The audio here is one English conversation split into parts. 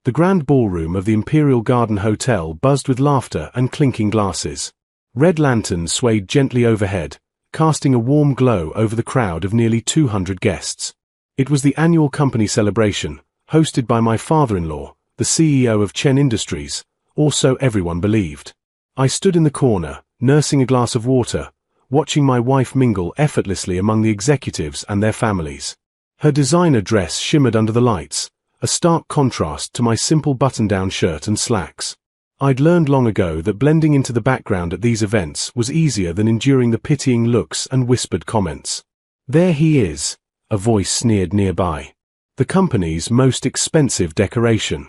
The grand ballroom of the Imperial Garden Hotel buzzed with laughter and clinking glasses. Red lanterns swayed gently overhead, casting a warm glow over the crowd of nearly 200 guests. It was the annual company celebration, hosted by my father-in-law, the CEO of Chen Industries, or so everyone believed. I stood in the corner, nursing a glass of water, watching my wife mingle effortlessly among the executives and their families. Her designer dress shimmered under the lights, a stark contrast to my simple button-down shirt and slacks. I'd learned long ago that blending into the background at these events was easier than enduring the pitying looks and whispered comments. "There he is," a voice sneered nearby. "The company's most expensive decoration."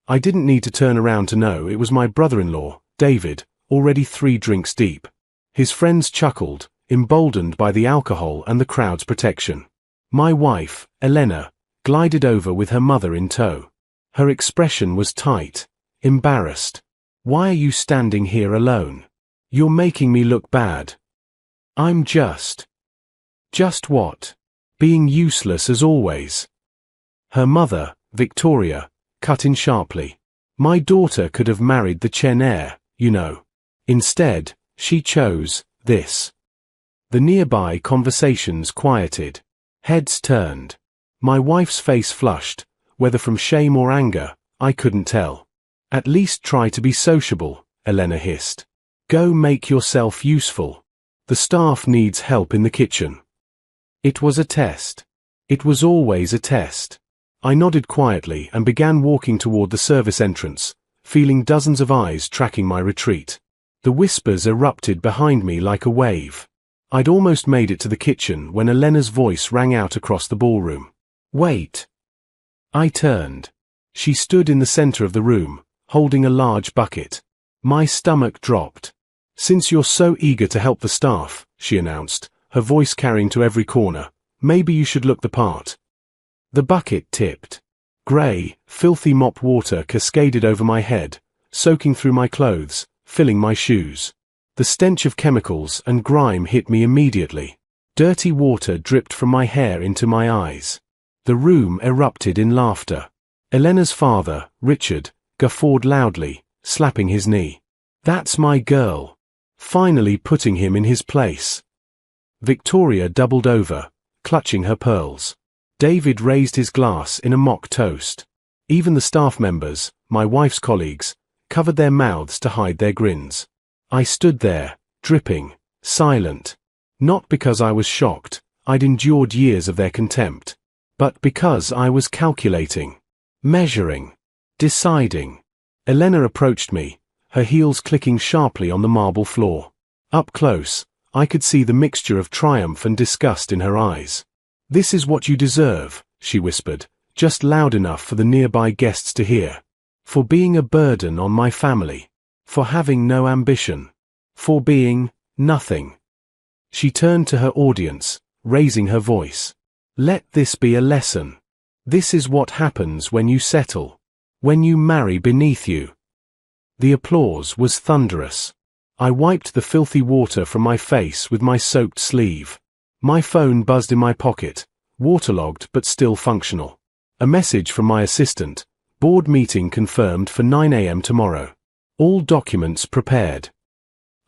I didn't need to turn around to know it was my brother-in-law, David, already 3 drinks deep. His friends chuckled, emboldened by the alcohol and the crowd's protection. My wife, Elena, glided over with her mother in tow. Her expression was tight, embarrassed. "Why are you standing here alone? You're making me look bad." "I'm just..." "Just what?" "Being useless as always." Her mother, Victoria, cut in sharply. "My daughter could have married the Chen heir, you know. Instead, she chose this." The nearby conversations quieted. Heads turned. My wife's face flushed, whether from shame or anger, I couldn't tell. "At least try to be sociable," Elena hissed. "Go make yourself useful. The staff needs help in the kitchen." It was a test. It was always a test. I nodded quietly and began walking toward the service entrance, feeling dozens of eyes tracking my retreat. The whispers erupted behind me like a wave. I'd almost made it to the kitchen when Elena's voice rang out across the ballroom. "Wait." I turned. She stood in the center of the room, holding a large bucket. My stomach dropped. "Since you're so eager to help the staff," she announced, her voice carrying to every corner, "maybe you should look the part." The bucket tipped. Grey, filthy mop water cascaded over my head, soaking through my clothes, filling my shoes. The stench of chemicals and grime hit me immediately. Dirty water dripped from my hair into my eyes. The room erupted in laughter. Elena's father, Richard, guffawed loudly, slapping his knee. "That's my girl." Finally putting him in his place. Victoria doubled over, clutching her pearls. David raised his glass in a mock toast. Even the staff members, my wife's colleagues, covered their mouths to hide their grins. I stood there, dripping, silent. Not because I was shocked, I'd endured years of their contempt. But because I was calculating, measuring, deciding. Elena approached me, her heels clicking sharply on the marble floor. Up close, I could see the mixture of triumph and disgust in her eyes. "This is what you deserve," she whispered, just loud enough for the nearby guests to hear. "For being a burden on my family. For having no ambition. For being nothing." She turned to her audience, raising her voice. "Let this be a lesson. This is what happens when you settle. When you marry beneath you." The applause was thunderous. I wiped the filthy water from my face with my soaked sleeve. My phone buzzed in my pocket, waterlogged but still functional. A message from my assistant, "Board meeting confirmed for 9 a.m. tomorrow. All documents prepared."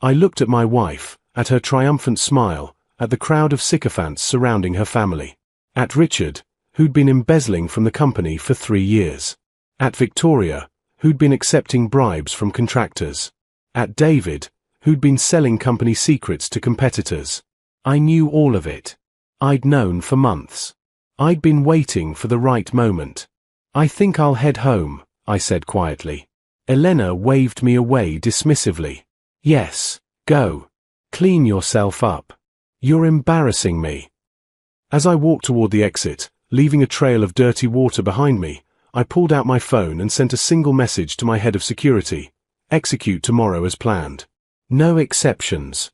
I looked at my wife, at her triumphant smile, at the crowd of sycophants surrounding her family. At Richard, who'd been embezzling from the company for 3 years. At Victoria, who'd been accepting bribes from contractors. At David, who'd been selling company secrets to competitors. I knew all of it. I'd known for months. I'd been waiting for the right moment. "I think I'll head home," I said quietly. Elena waved me away dismissively. "Yes, go. Clean yourself up. You're embarrassing me." As I walked toward the exit, leaving a trail of dirty water behind me, I pulled out my phone and sent a single message to my head of security. "Execute tomorrow as planned. No exceptions."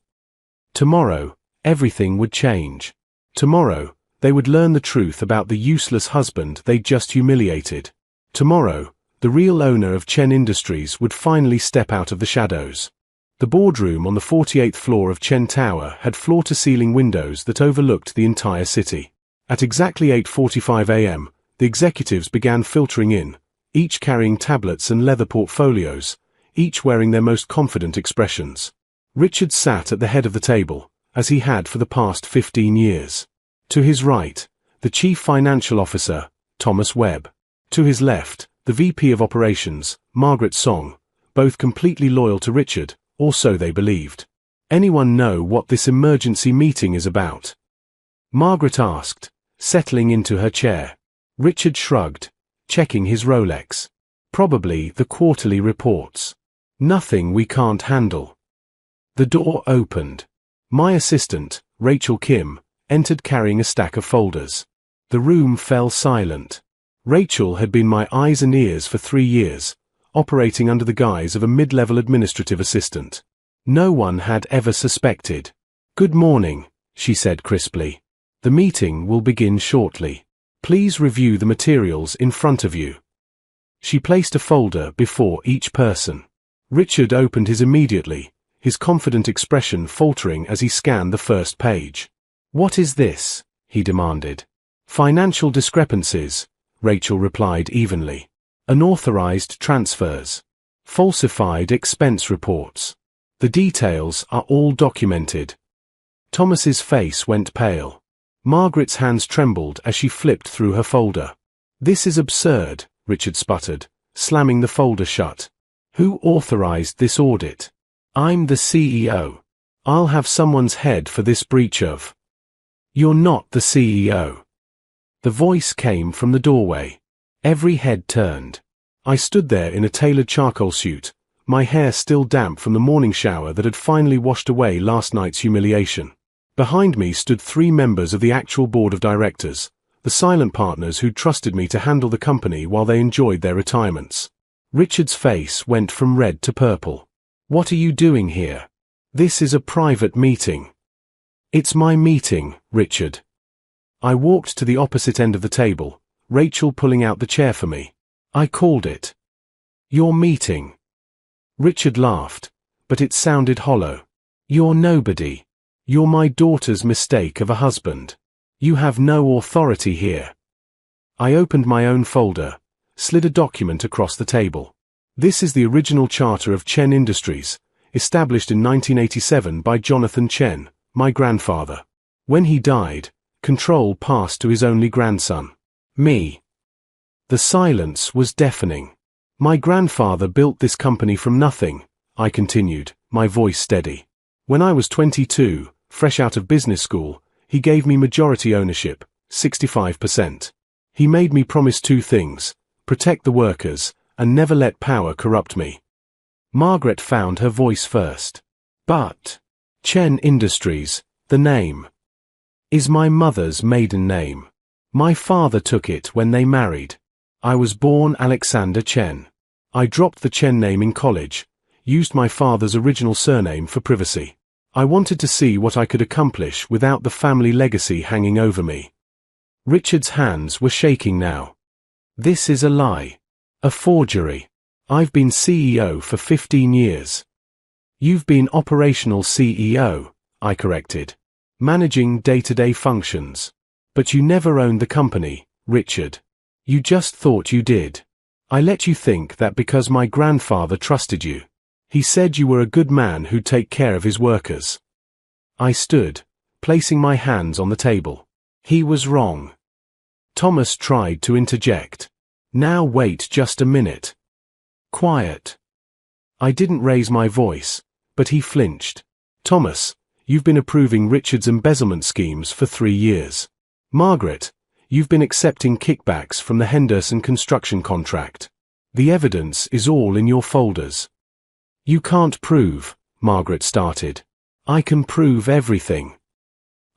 Tomorrow, everything would change. Tomorrow, they would learn the truth about the useless husband they'd just humiliated. Tomorrow, the real owner of Chen Industries would finally step out of the shadows. The boardroom on the 48th floor of Chen Tower had floor-to-ceiling windows that overlooked the entire city. At exactly 8:45 a.m., the executives began filtering in, each carrying tablets and leather portfolios, each wearing their most confident expressions. Richard sat at the head of the table, as he had for the past 15 years. To his right, the Chief Financial Officer, Thomas Webb. To his left, the VP of Operations, Margaret Song, both completely loyal to Richard, or so they believed. "Anyone know what this emergency meeting is about?" Margaret asked, settling into her chair. Richard shrugged, checking his Rolex. "Probably the quarterly reports. Nothing we can't handle." The door opened. My assistant, Rachel Kim, entered carrying a stack of folders. The room fell silent. Rachel had been my eyes and ears for 3 years, operating under the guise of a mid-level administrative assistant. No one had ever suspected. "Good morning," she said crisply. "The meeting will begin shortly. Please review the materials in front of you." She placed a folder before each person. Richard opened his immediately, his confident expression faltering as he scanned the first page. "What is this?" he demanded. "Financial discrepancies," Rachel replied evenly. "Unauthorized transfers. Falsified expense reports. The details are all documented." Thomas's face went pale. Margaret's hands trembled as she flipped through her folder. "This is absurd," Richard sputtered, slamming the folder shut. "Who authorized this audit? I'm the CEO. I'll have someone's head for this breach of—" "You're not the CEO." The voice came from the doorway. Every head turned. I stood there in a tailored charcoal suit, my hair still damp from the morning shower that had finally washed away last night's humiliation. Behind me stood 3 members of the actual board of directors, the silent partners who'd trusted me to handle the company while they enjoyed their retirements. Richard's face went from red to purple. "What are you doing here? This is a private meeting." "It's my meeting, Richard." I walked to the opposite end of the table, Rachel pulling out the chair for me. "I called it. Your meeting." Richard laughed, but it sounded hollow. "You're nobody. You're my daughter's mistake of a husband. You have no authority here." I opened my own folder, slid a document across the table. "This is the original charter of Chen Industries, established in 1987 by Jonathan Chen, my grandfather. When he died, control passed to his only grandson, me." The silence was deafening. "My grandfather built this company from nothing," I continued, my voice steady. "When I was 22, fresh out of business school, he gave me majority ownership, 65%. He made me promise 2 things, protect the workers, and never let power corrupt me." Margaret found her voice first. "But Chen Industries, the name, is my mother's maiden name. My father took it when they married. I was born Alexander Chen. I dropped the Chen name in college, used my father's original surname for privacy. I wanted to see what I could accomplish without the family legacy hanging over me." Richard's hands were shaking now. "This is a lie. A forgery. I've been CEO for 15 years. You've been operational CEO, I corrected. Managing day-to-day functions. But you never owned the company, Richard. You just thought you did. I let you think that because my grandfather trusted you. He said you were a good man who'd take care of his workers." I stood, placing my hands on the table. He was wrong. Thomas tried to interject. "Now wait just a minute. Quiet." I didn't raise my voice, but he flinched. "Thomas, you've been approving Richard's embezzlement schemes for 3 years. Margaret, you've been accepting kickbacks from the Henderson construction contract. The evidence is all in your folders." "You can't prove," Margaret started. "I can prove everything."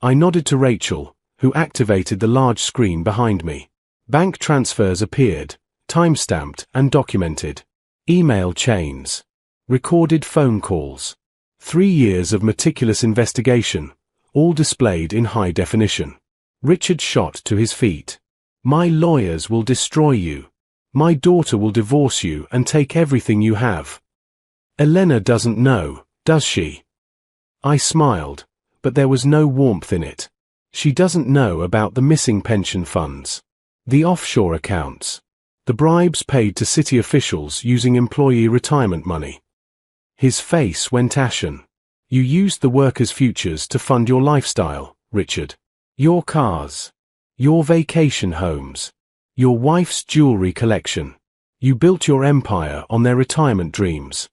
I nodded to Rachel, who activated the large screen behind me. Bank transfers appeared, time-stamped and documented. Email chains. Recorded phone calls. 3 years of meticulous investigation, all displayed in high definition. Richard shot to his feet. "My lawyers will destroy you. My daughter will divorce you and take everything you have. Elena doesn't know, does she?" I smiled, but there was no warmth in it. "She doesn't know about the missing pension funds. The offshore accounts. The bribes paid to city officials using employee retirement money. His face went ashen. You used the workers' futures to fund your lifestyle, Richard. Your cars. Your vacation homes. Your wife's jewelry collection. You built your empire on their retirement dreams.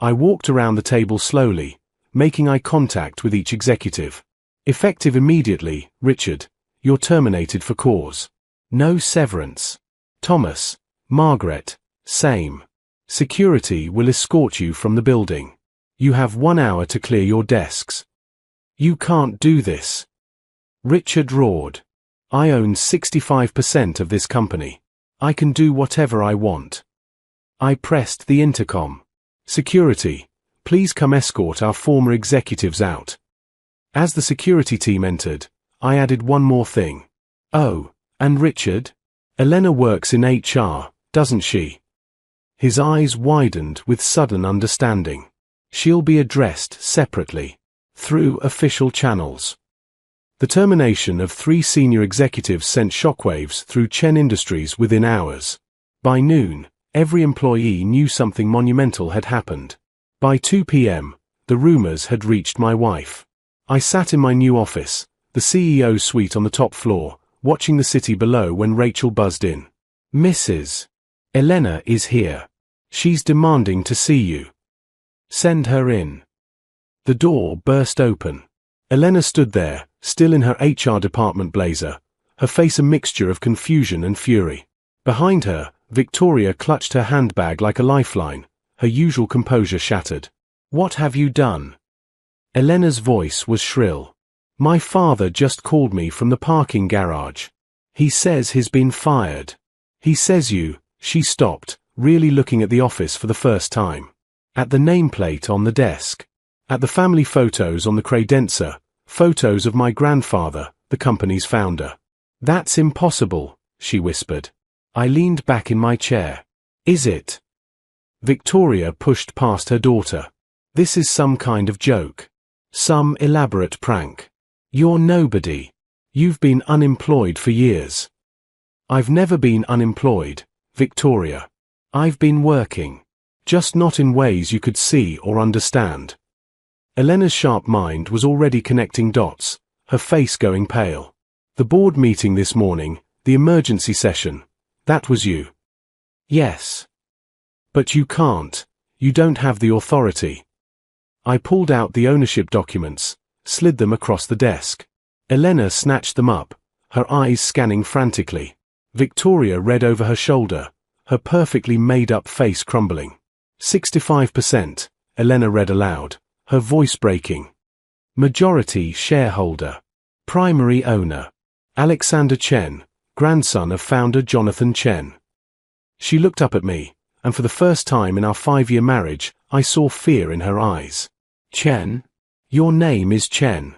I walked around the table slowly, making eye contact with each executive. Effective immediately, Richard. You're terminated for cause. No severance. Thomas, Margaret, same. Security will escort you from the building. You have 1 hour to clear your desks. You can't do this. Richard roared. I own 65% of this company. I can do whatever I want. I pressed the intercom. Security, please come escort our former executives out. As the security team entered, I added one more thing. Oh, and Richard? Elena works in HR, doesn't she? His eyes widened with sudden understanding. She'll be addressed separately, through official channels. The termination of 3 senior executives sent shockwaves through Chen Industries within hours. By noon, every employee knew something monumental had happened. By 2 p.m., the rumors had reached my wife. I sat in my new office, the CEO's suite on the top floor, watching the city below when Rachel buzzed in. Mrs. Elena is here. She's demanding to see you. Send her in. The door burst open. Elena stood there, still in her HR department blazer, her face a mixture of confusion and fury. Behind her, Victoria clutched her handbag like a lifeline, her usual composure shattered. What have you done? Elena's voice was shrill. My father just called me from the parking garage. He says he's been fired. He says you. She stopped, really looking at the office for the first time. At the nameplate on the desk. At the family photos on the credenza, photos of my grandfather, the company's founder. That's impossible, she whispered. I leaned back in my chair. Is it? Victoria pushed past her daughter. This is some kind of joke. Some elaborate prank. You're nobody. You've been unemployed for years. I've never been unemployed, Victoria. I've been working. Just not in ways you could see or understand. Elena's sharp mind was already connecting dots, her face going pale. The board meeting this morning, the emergency session, that was you. Yes. But you can't. You don't have the authority. I pulled out the ownership documents, slid them across the desk. Elena snatched them up, her eyes scanning frantically. Victoria read over her shoulder, her perfectly made-up face crumbling. 65%, Elena read aloud, her voice breaking. Majority shareholder. Primary owner. Alexander Chen, grandson of founder Jonathan Chen. She looked up at me, and for the first time in our 5-year marriage, I saw fear in her eyes. Chen? Your name is Chen.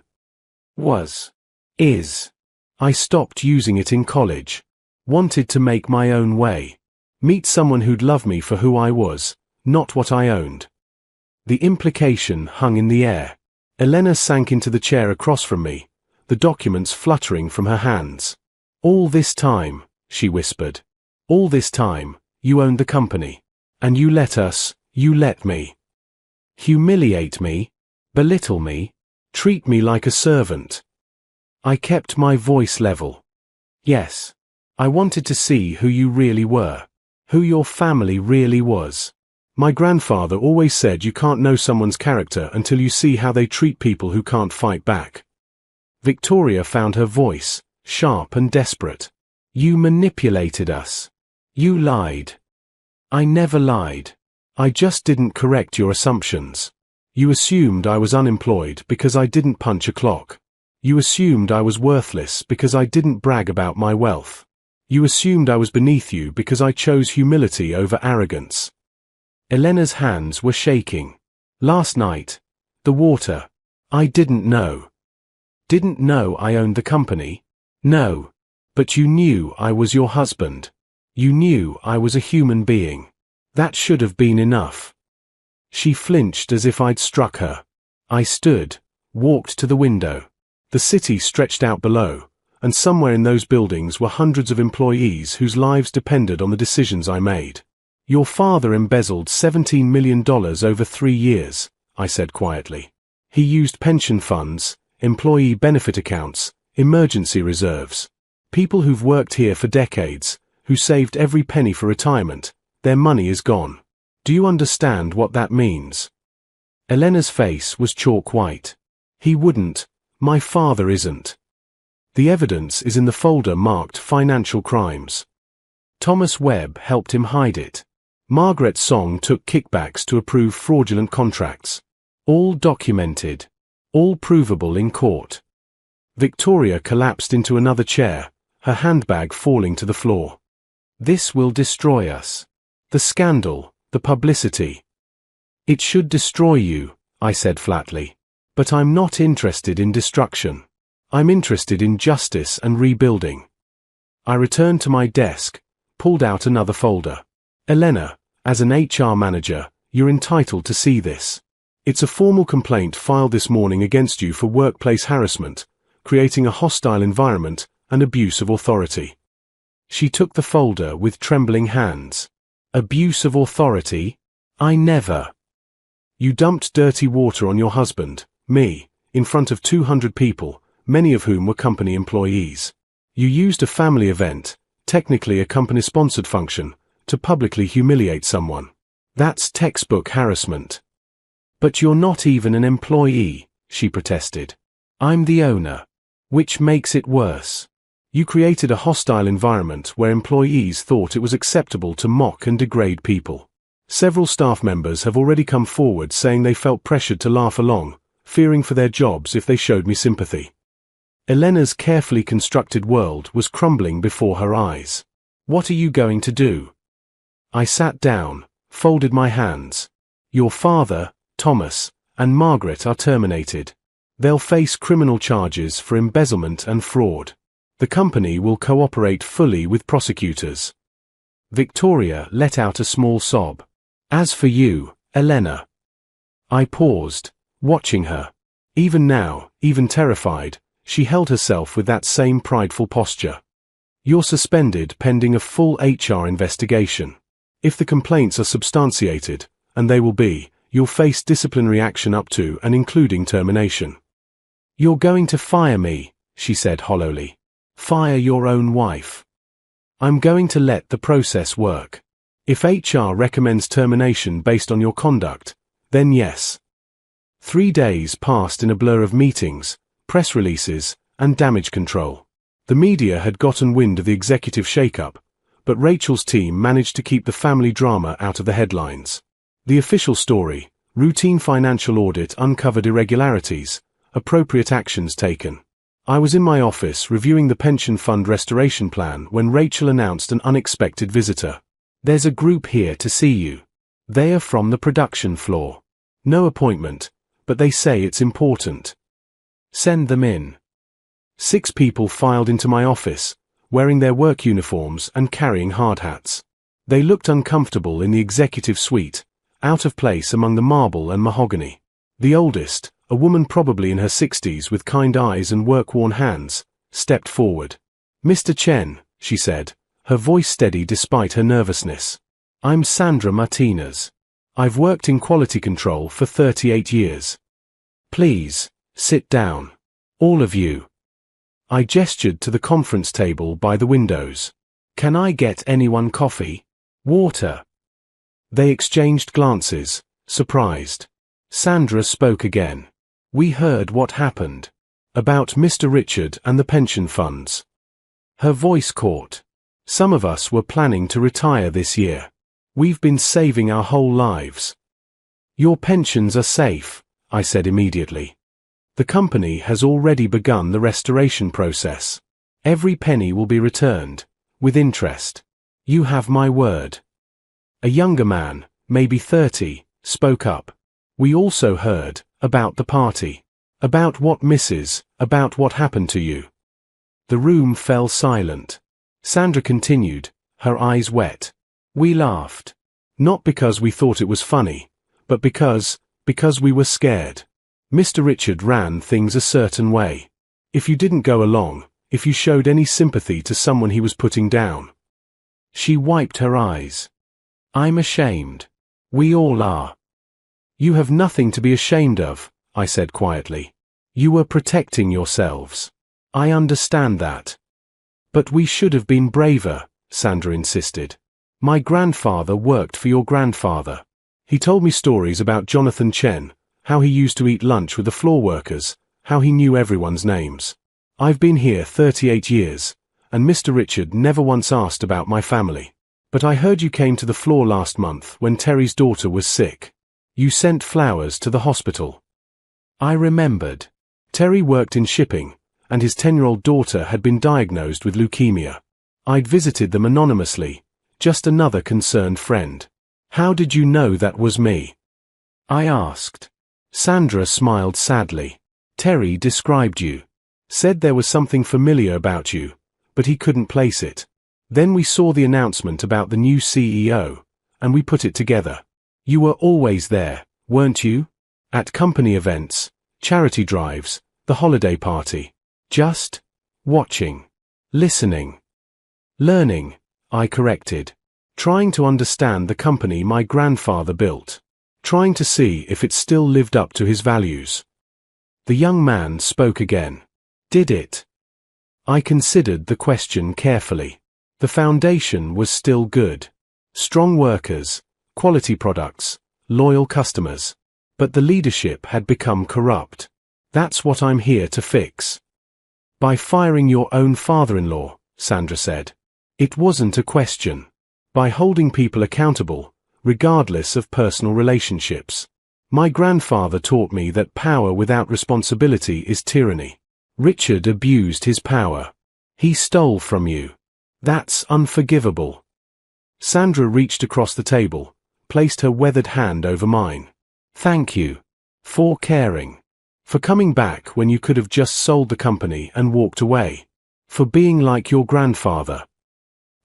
Was. Is. I stopped using it in college. Wanted to make my own way. Meet someone who'd love me for who I was, not what I owned. The implication hung in the air. Elena sank into the chair across from me, the documents fluttering from her hands. All this time, she whispered. All this time, you owned the company. And you let me. Humiliate me, belittle me, treat me like a servant. I kept my voice level. Yes. I wanted to see who you really were, who your family really was. My grandfather always said you can't know someone's character until you see how they treat people who can't fight back. Victoria found her voice, sharp and desperate. You manipulated us. You lied. I never lied. I just didn't correct your assumptions. You assumed I was unemployed because I didn't punch a clock. You assumed I was worthless because I didn't brag about my wealth. You assumed I was beneath you because I chose humility over arrogance. Elena's hands were shaking. Last night, the water. I didn't know. Didn't know I owned the company? No. But you knew I was your husband. You knew I was a human being. That should have been enough. She flinched as if I'd struck her. I stood, walked to the window. The city stretched out below, and somewhere in those buildings were hundreds of employees whose lives depended on the decisions I made. Your father embezzled $17 million over 3 years, I said quietly. He used pension funds, employee benefit accounts, emergency reserves. People who've worked here for decades, who saved every penny for retirement, their money is gone. Do you understand what that means? Elena's face was chalk white. He wouldn't. My father isn't. The evidence is in the folder marked Financial Crimes. Thomas Webb helped him hide it. Margaret Song took kickbacks to approve fraudulent contracts. All documented. All provable in court. Victoria collapsed into another chair, her handbag falling to the floor. This will destroy us. The scandal, the publicity. It should destroy you, I said flatly. But I'm not interested in destruction. I'm interested in justice and rebuilding. I returned to my desk, pulled out another folder. Elena, as an HR manager, you're entitled to see this. It's a formal complaint filed this morning against you for workplace harassment, creating a hostile environment, and abuse of authority. She took the folder with trembling hands. Abuse of authority? I never. You dumped dirty water on your husband, me, in front of 200 people, many of whom were company employees. You used a family event, technically a company-sponsored function, to publicly humiliate someone. That's textbook harassment. But you're not even an employee, she protested. I'm the owner. Which makes it worse. You created a hostile environment where employees thought it was acceptable to mock and degrade people. Several staff members have already come forward saying they felt pressured to laugh along, fearing for their jobs if they showed me sympathy. Elena's carefully constructed world was crumbling before her eyes. What are you going to do? I sat down, folded my hands. Your father, Thomas, and Margaret are terminated. They'll face criminal charges for embezzlement and fraud. The company will cooperate fully with prosecutors. Victoria let out a small sob. As for you, Elena. I paused, watching her. Even now, even terrified, she held herself with that same prideful posture. You're suspended pending a full HR investigation. If the complaints are substantiated, and they will be, you'll face disciplinary action up to and including termination. You're going to fire me, she said hollowly. Fire your own wife. I'm going to let the process work. If HR recommends termination based on your conduct, then yes. 3 days passed in a blur of meetings, press releases, and damage control. The media had gotten wind of the executive shakeup, but Rachel's team managed to keep the family drama out of the headlines. The official story, routine financial audit uncovered irregularities, appropriate actions taken. I was in my office reviewing the pension fund restoration plan when Rachel announced an unexpected visitor. There's a group here to see you. They are from the production floor. No appointment, but they say it's important. Send them in. 6 people filed into my office, wearing their work uniforms and carrying hard hats. They looked uncomfortable in the executive suite, out of place among the marble and mahogany. The oldest, a woman probably in her 60s with kind eyes and work-worn hands, stepped forward. Mr. Chen, she said, her voice steady despite her nervousness. I'm Sandra Martinez. I've worked in quality control for 38 years. Please, sit down. All of you. I gestured to the conference table by the windows. Can I get anyone coffee? Water? They exchanged glances, surprised. Sandra spoke again. We heard what happened. About Mr. Richard and the pension funds. Her voice caught. Some of us were planning to retire this year. We've been saving our whole lives. Your pensions are safe, I said immediately. The company has already begun the restoration process. Every penny will be returned, with interest. You have my word. A younger man, maybe 30, spoke up. We also heard about the party. About what about what happened to you. The room fell silent. Sandra continued, her eyes wet. We laughed. Not because we thought it was funny, but because we were scared. Mr. Richard ran things a certain way. If you didn't go along, if you showed any sympathy to someone he was putting down. She wiped her eyes. I'm ashamed. We all are. You have nothing to be ashamed of, I said quietly. You were protecting yourselves. I understand that. But we should have been braver, Sandra insisted. My grandfather worked for your grandfather. He told me stories about Jonathan Chen, how he used to eat lunch with the floor workers, how he knew everyone's names. I've been here 38 years, and Mr. Richard never once asked about my family. But I heard you came to the floor last month when Terry's daughter was sick. You sent flowers to the hospital. I remembered. Terry worked in shipping, and his 10-year-old daughter had been diagnosed with leukemia. I'd visited them anonymously, just another concerned friend. How did you know that was me? I asked. Sandra smiled sadly. Terry described you. Said there was something familiar about you, but he couldn't place it. Then we saw the announcement about the new CEO, and we put it together. You were always there, weren't you? At company events, charity drives, the holiday party. Just watching, listening, learning, I corrected. Trying to understand the company my grandfather built. Trying to see if it still lived up to his values. The young man spoke again. Did it? I considered the question carefully. The foundation was still good. Strong workers, quality products, loyal customers. But the leadership had become corrupt. That's what I'm here to fix. By firing your own father-in-law, Sandra said. It wasn't a question. By holding people accountable, regardless of personal relationships. My grandfather taught me that power without responsibility is tyranny. Richard abused his power. He stole from you. That's unforgivable. Sandra reached across the table, placed her weathered hand over mine. Thank you. For caring. For coming back when you could have just sold the company and walked away. For being like your grandfather.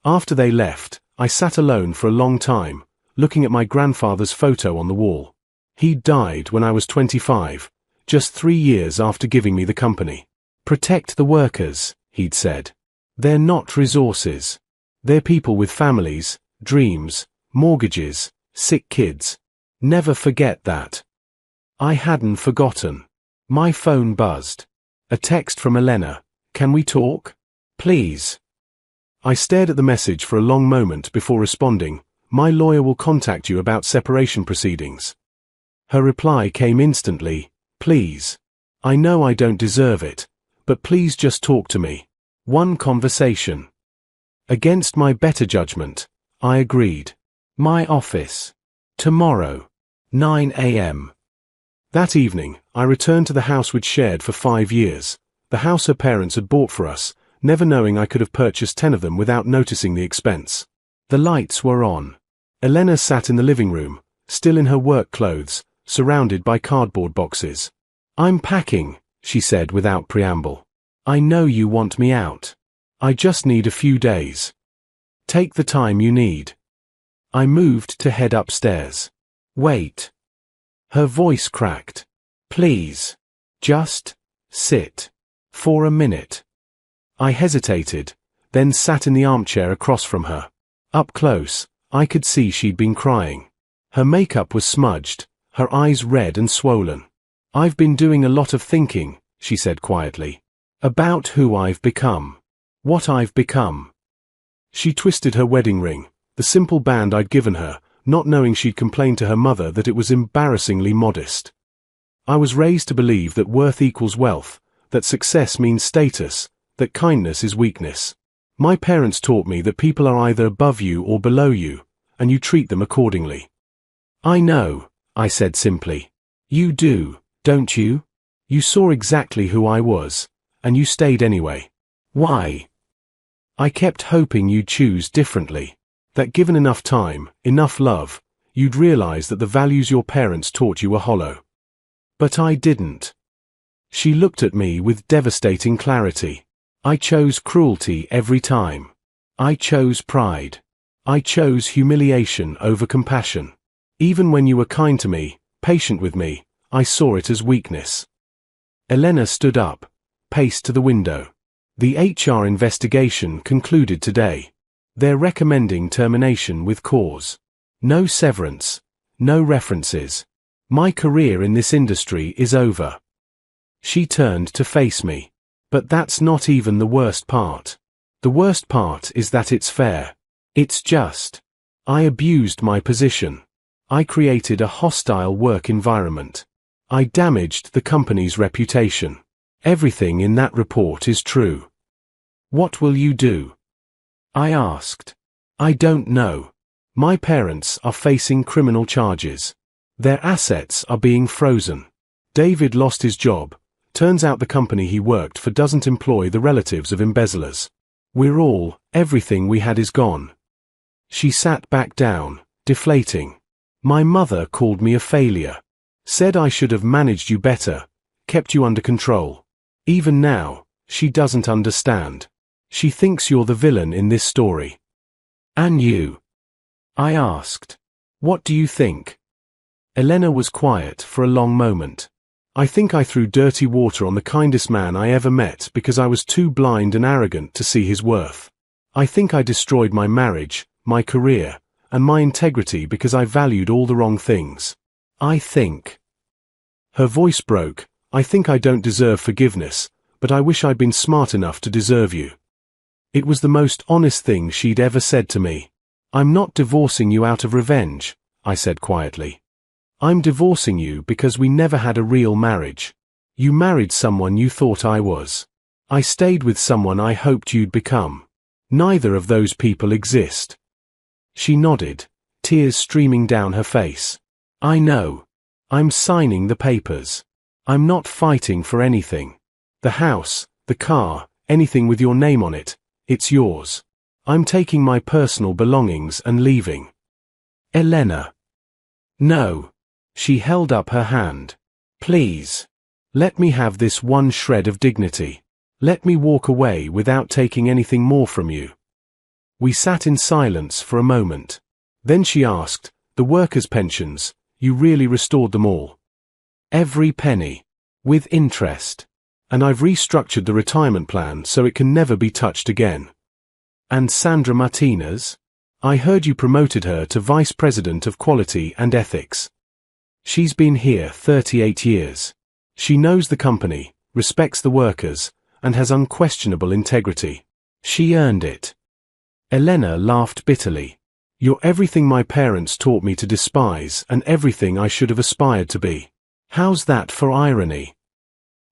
After they left, I sat alone for a long time, looking at my grandfather's photo on the wall. He died when I was 25, just 3 years after giving me the company. Protect the workers, he'd said. They're not resources. They're people with families, dreams, mortgages, sick kids. Never forget that. I hadn't forgotten. My phone buzzed. A text from Elena. Can we talk? Please. I stared at the message for a long moment before responding. My lawyer will contact you about separation proceedings. Her reply came instantly. Please. I know I don't deserve it, but please just talk to me. One conversation. Against my better judgment, I agreed. My office. Tomorrow. 9 a.m. That evening, I returned to the house we'd shared for 5 years, the house her parents had bought for us, never knowing I could have purchased 10 of them without noticing the expense. The lights were on. Elena sat in the living room, still in her work clothes, surrounded by cardboard boxes. I'm packing, she said without preamble. I know you want me out. I just need a few days. Take the time you need. I moved to head upstairs. Wait. Her voice cracked. Please. Just sit. For a minute. I hesitated, then sat in the armchair across from her. Up close, I could see she'd been crying. Her makeup was smudged, her eyes red and swollen. I've been doing a lot of thinking, she said quietly. About who I've become. What I've become. She twisted her wedding ring, the simple band I'd given her, not knowing she'd complained to her mother that it was embarrassingly modest. I was raised to believe that worth equals wealth, that success means status, that kindness is weakness. My parents taught me that people are either above you or below you, and you treat them accordingly. I know, I said simply. You do, don't you? You saw exactly who I was, and you stayed anyway. Why? I kept hoping you'd choose differently. That given enough time, enough love, you'd realize that the values your parents taught you were hollow. But I didn't. She looked at me with devastating clarity. I chose cruelty every time. I chose pride. I chose humiliation over compassion. Even when you were kind to me, patient with me, I saw it as weakness. Elena stood up, paced to the window. The HR investigation concluded today. They're recommending termination with cause. No severance. No references. My career in this industry is over. She turned to face me. But that's not even the worst part. The worst part is that it's fair. It's just. I abused my position. I created a hostile work environment. I damaged the company's reputation. Everything in that report is true. What will you do? I asked. I don't know. My parents are facing criminal charges. Their assets are being frozen. David lost his job. Turns out the company he worked for doesn't employ the relatives of embezzlers. Everything we had is gone. She sat back down, deflating. My mother called me a failure. Said I should have managed you better, kept you under control. Even now, she doesn't understand. She thinks you're the villain in this story. And you? I asked. What do you think? Elena was quiet for a long moment. I think I threw dirty water on the kindest man I ever met because I was too blind and arrogant to see his worth. I think I destroyed my marriage, my career, and my integrity because I valued all the wrong things. I think. Her voice broke. I think I don't deserve forgiveness, but I wish I'd been smart enough to deserve you. It was the most honest thing she'd ever said to me. I'm not divorcing you out of revenge, I said quietly. I'm divorcing you because we never had a real marriage. You married someone you thought I was. I stayed with someone I hoped you'd become. Neither of those people exist. She nodded, tears streaming down her face. I know. I'm signing the papers. I'm not fighting for anything. The house, the car, anything with your name on it, it's yours. I'm taking my personal belongings and leaving. Elena. No. She held up her hand. Please. Let me have this one shred of dignity. Let me walk away without taking anything more from you. We sat in silence for a moment. Then she asked, the workers' pensions, you really restored them all? Every penny. With interest. And I've restructured the retirement plan so it can never be touched again. And Sandra Martinez? I heard you promoted her to Vice President of Quality and Ethics. She's been here 38 years. She knows the company, respects the workers, and has unquestionable integrity. She earned it. Elena laughed bitterly. You're everything my parents taught me to despise and everything I should have aspired to be. How's that for irony?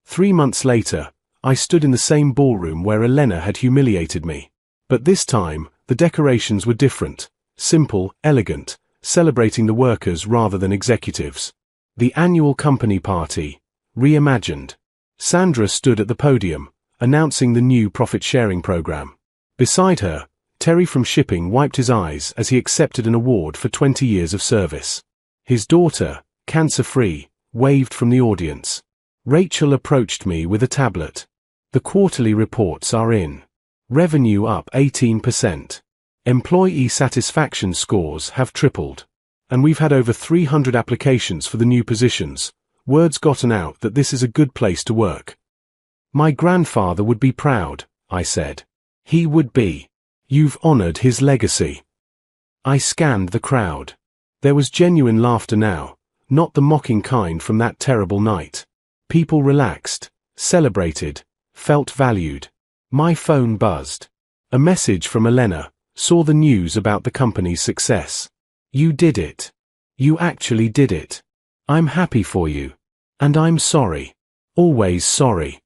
3 months later, I stood in the same ballroom where Elena had humiliated me. But this time, the decorations were different, simple, elegant, celebrating the workers rather than executives. The annual company party, reimagined. Sandra stood at the podium, announcing the new profit-sharing program. Beside her, Terry from shipping wiped his eyes as he accepted an award for 20 years of service. His daughter, cancer-free, waved from the audience. Rachel approached me with a tablet. The quarterly reports are in. Revenue up 18%. Employee satisfaction scores have tripled. And we've had over 300 applications for the new positions. Word's gotten out that this is a good place to work. My grandfather would be proud, I said. He would be. You've honored his legacy. I scanned the crowd. There was genuine laughter now, not the mocking kind from that terrible night. People relaxed, celebrated, felt valued. My phone buzzed. A message from Elena. Saw the news about the company's success. You did it. You actually did it. I'm happy for you. And I'm sorry. Always sorry.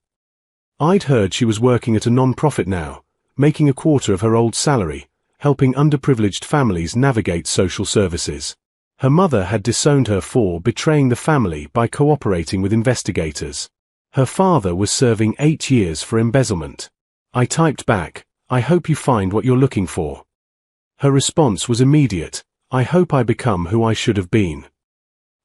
I'd heard she was working at a non-profit now, making a quarter of her old salary, helping underprivileged families navigate social services. Her mother had disowned her for betraying the family by cooperating with investigators. Her father was serving 8 years for embezzlement. I typed back, I hope you find what you're looking for. Her response was immediate, I hope I become who I should have been.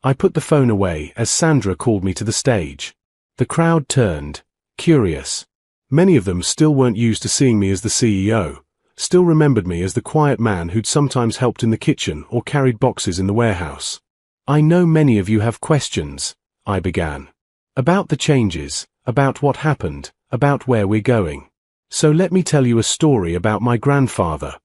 I put the phone away as Sandra called me to the stage. The crowd turned, curious. Many of them still weren't used to seeing me as the CEO, still remembered me as the quiet man who'd sometimes helped in the kitchen or carried boxes in the warehouse. I know many of you have questions, I began. About the changes, about what happened, about where we're going. So let me tell you a story about my grandfather.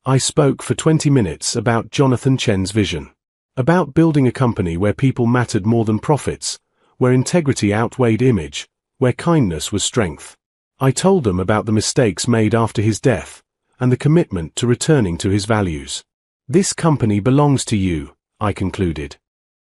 I spoke for 20 minutes about Jonathan Chen's vision. About building a company where people mattered more than profits, where integrity outweighed image, where kindness was strength. I told them about the mistakes made after his death, and the commitment to returning to his values. This company belongs to you, I concluded.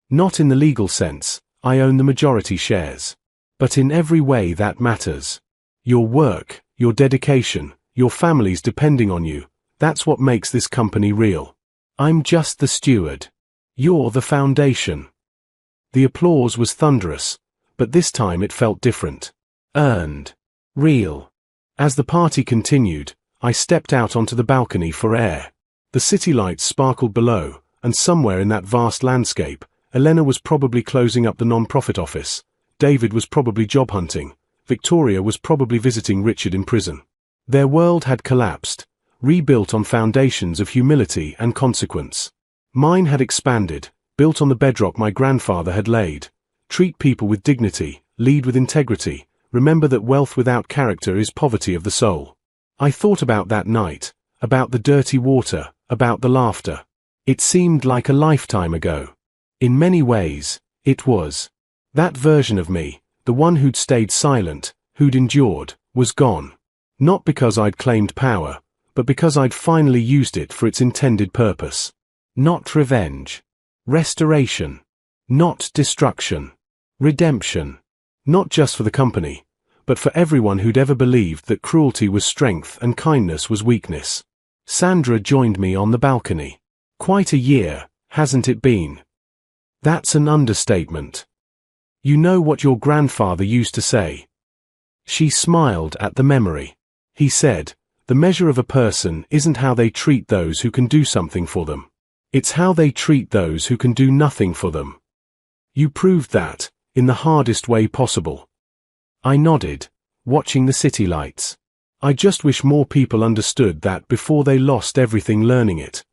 Not in the legal sense, I own the majority shares. But in every way that matters. Your work, your dedication, your families depending on you, that's what makes this company real. I'm just the steward. You're the foundation. The applause was thunderous, but this time it felt different. Earned. Real. As the party continued, I stepped out onto the balcony for air. The city lights sparkled below, and somewhere in that vast landscape, Elena was probably closing up the non-profit office, David was probably job hunting, Victoria was probably visiting Richard in prison. Their world had collapsed, rebuilt on foundations of humility and consequence. Mine had expanded, built on the bedrock my grandfather had laid. Treat people with dignity, lead with integrity, remember that wealth without character is poverty of the soul. I thought about that night, about the dirty water, about the laughter. It seemed like a lifetime ago. In many ways, it was. That version of me, the one who'd stayed silent, who'd endured, was gone. Not because I'd claimed power, but because I'd finally used it for its intended purpose. Not revenge. Restoration. Not destruction. Redemption. Not just for the company, but for everyone who'd ever believed that cruelty was strength and kindness was weakness. Sandra joined me on the balcony. Quite a year, hasn't it been? That's an understatement. You know what your grandfather used to say. She smiled at the memory. He said, the measure of a person isn't how they treat those who can do something for them. It's how they treat those who can do nothing for them. You proved that, in the hardest way possible. I nodded, watching the city lights. I just wish more people understood that before they lost everything learning it.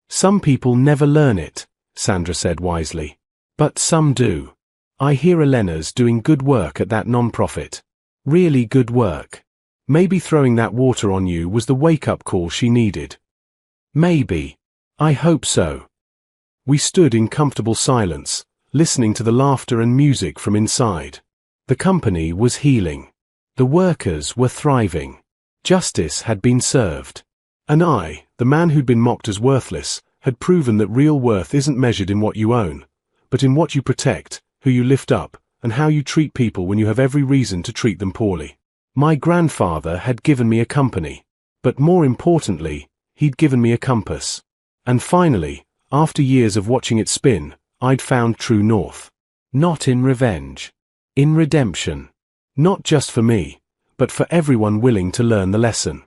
Some people never learn it, Sandra said wisely. But some do. I hear Elena's doing good work at that non-profit. Really good work. Maybe throwing that water on you was the wake-up call she needed. Maybe. I hope so. We stood in comfortable silence, listening to the laughter and music from inside. The company was healing. The workers were thriving. Justice had been served. And I, the man who'd been mocked as worthless, had proven that real worth isn't measured in what you own, but in what you protect, who you lift up, and how you treat people when you have every reason to treat them poorly. My grandfather had given me a company, but more importantly, he'd given me a compass. And finally, after years of watching it spin, I'd found true north. Not in revenge. In redemption. Not just for me, but for everyone willing to learn the lesson.